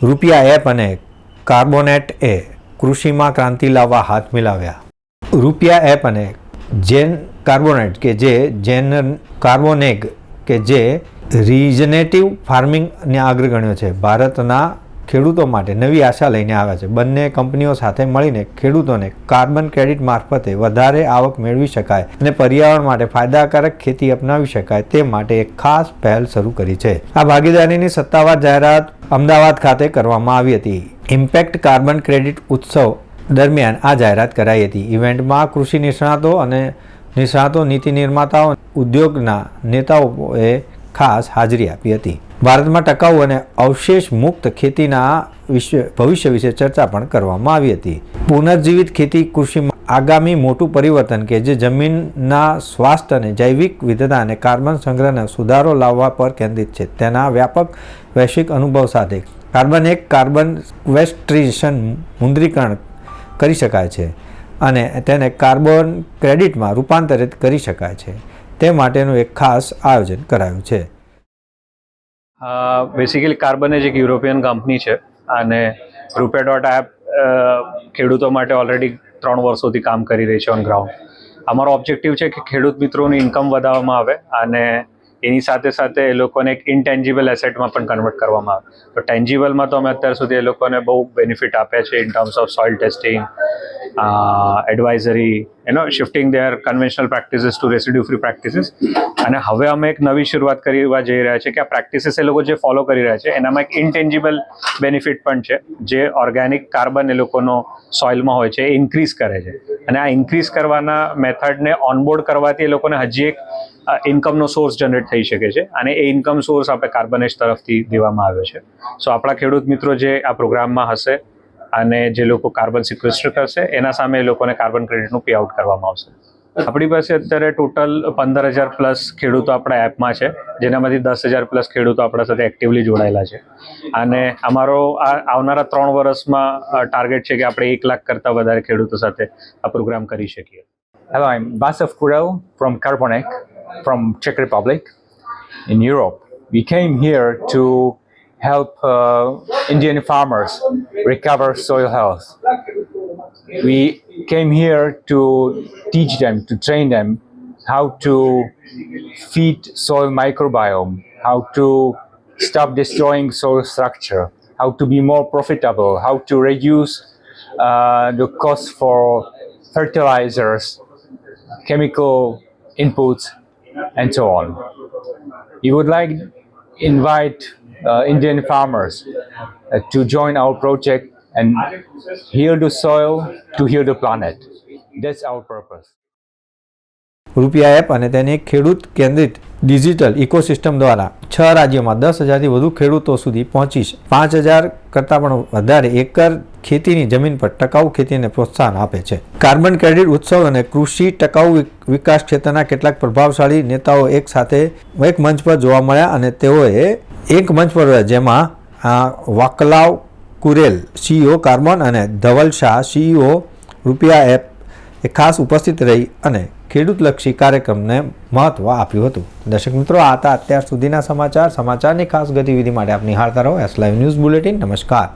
રૂપિયા એપ અને કાર્બોનેટ એ કૃષિમાં ક્રાંતિ લાવવા હાથ મિલાવ્યા. રૂપિયા એપ અને જેન કાર્બોનેટ કે જે જેન કાર્બોનેગ કે જે રિજનરેટિવ ફાર્મિંગને અગ્રગણ્યો છે, ભારતના ખેડૂતો માટે નવી આશા લઈને આવ્યા છે. બંને કંપનીઓ સાથે મળીને ખેડૂતોને કાર્બન ક્રેડિટ મારફતે વધારે આવક મેળવી શકાય અને પર્યાવરણ માટે ફાયદાકારક ખેતી અપનાવી શકાય તે માટે એક ખાસ પહેલ શરૂ કરી છે. આ ભાગીદારીની સત્તાવાર જાહેરાત અમદાવાદ ખાતે કરવામાં આવી હતી. ઇમ્પેક્ટ કાર્બન ક્રેડિટ ઉત્સવ દરમિયાન આ જાહેરાત કરાઈ હતી. ઇવેન્ટમાં કૃષિ નિષ્ણાતો, નીતિ નિર્માતાઓ, ઉદ્યોગના નેતાઓએ ખાસ હાજરી આપી હતી. ભારતમાં ટકાઉ અને અવશેષ મુક્ત ખેતીના ભવિષ્ય વિશે ચર્ચા પણ કરવામાં આવી હતી. પુનર્જીવિત ખેતી કૃષિમાં આગામી મોટું પરિવર્તન કે જે જમીનના સ્વાસ્થ્ય અને જૈવિક વિવિધતા અને કાર્બન સંગ્રહને સુધારો લાવવા પર કેન્દ્રિત છે. તેના વ્યાપક વૈશ્વિક અનુભવ સાથે કાર્બન ક્વેસ્ટ્રેશન મુદ્રીકરણ કરી શકાય છે અને તેને કાર્બન ક્રેડિટમાં રૂપાંતરિત કરી શકાય છે. તે માટેનું એક ખાસ આયોજન કરાયું છે. બેસિકલી કાર્બન એક યુરોપિયન કંપની છે અને રૂપિયા.એપ ખેડૂતો માટે ઓલરેડી 3 વર્ષોથી કામ કરી રહી છે ઓન ગ્રાઉન્ડ. અમારો ઓબ્જેક્ટિવ છે કે ખેડૂત મિત્રોની ઇન્કમ વધારવામાં આવે અને એની સાથે સાથે એ લોકોને એક ઇનટેન્જિબલ એસેટમાં પણ કન્વર્ટ કરવામાં આવે. તો ટેન્જિબલમાં તો અમે અત્યાર સુધી એ લોકોને બહુ બેનિફિટ આપ્યા છે in terms of soil testing, advisory, shifting their conventional practices to residue free practices. અને હવે અમે એક નવી શરૂઆત કરવા જઈ રહ્યા છે કે આ પ્રેક્ટિસીસ એ લોકો જે ફોલો કરી રહ્યા છે એનામાં એક ઇનટેન્જિબલ બેનિફિટ પણ છે, જે ઓર્ગેનિક કાર્બન એ લોકોનો સોઇલમાં હોય છે એ ઇન્ક્રીઝ કરે છે. અને આ ઇન્ક્રીઝ કરવાના મેથડને ઓનબોર્ડ કરવાથી એ લોકોને હજી એક ઇન્કમનો સોર્સ જનરેટ થઈ શકે છે અને એ ઇન્કમ સોર્સ આપણે કાર્બનેટ તરફથી દેવામાં આવ્યો છે. સો આપણા ખેડૂત મિત્રો જે આ પ્રોગ્રામમાં હશે અને જે લોકો કાર્બન સિક્વેસ્ટર કરશે એના સામે એ લોકોને કાર્બન ક્રેડિટનું પે આઉટ કરવામાં આવશે. આપણી પાસે અત્યારે ટોટલ 15,000 પ્લસ ખેડૂતો આપણા એપમાં છે, જેનામાંથી 10,000 પ્લસ ખેડૂતો આપણા સાથે એક્ટિવલી જોડાયેલા છે. અને અમારો આવનારા 3 વર્ષમાં ટાર્ગેટ છે કે આપણે 1 લાખ કરતાં વધારે ખેડૂતો સાથે આ પ્રોગ્રામ કરી શકીએ. Hello, I'm Václav Kurel from Carbonek, from Czech Republic in Europe. We came here to help Indian farmers recover soil health. We came here to teach them, to train them how to feed soil microbiome, how to stop destroying soil structure, how to be more profitable, how to reduce the cost for fertilizers, chemical inputs, and so on. We would like invite Indian farmers to join our project and heal the soil to heal the planet. That's our purpose. રૂપિયા app અને તેની ખેડૂત કેન્દ્રિત digital ecosystem દ્વારા 6 રાજ્યોમાં 10,000થી વધુ ખેડૂતો સુધી પહોંચી 5,000 કરતાં પણ વધારે એકર ખેતીની જમીન પર ટકાઉ ખેતીને પ્રોત્સાહન આપે છે. કાર્બન ક્રેડિટ ઉત્સવ અને કૃષિ ટકાઉ વિકાસ ક્ષેત્રના કેટલાક પ્રભાવશાળી નેતાઓ એક સાથે એક મંચ પર જોવા મળ્યા અને તેઓએ એક મંચ પર જેમાં વાકલાવ કુરેલ CEO કાર્બન અને ધવલ શાહ CEO રૂપિયા એપ એ ખાસ ઉપસ્થિત રહી અને ખેડૂતલક્ષી કાર્યક્રમને મહત્વ આપ્યું હતું. દર્શક મિત્રો, આ હતા અત્યાર સુધીના સમાચારની ખાસ ગતિવિધિ માટે આપ નિહાળતા રહો એસ લાઈવ ન્યૂઝ બુલેટિન. નમસ્કાર.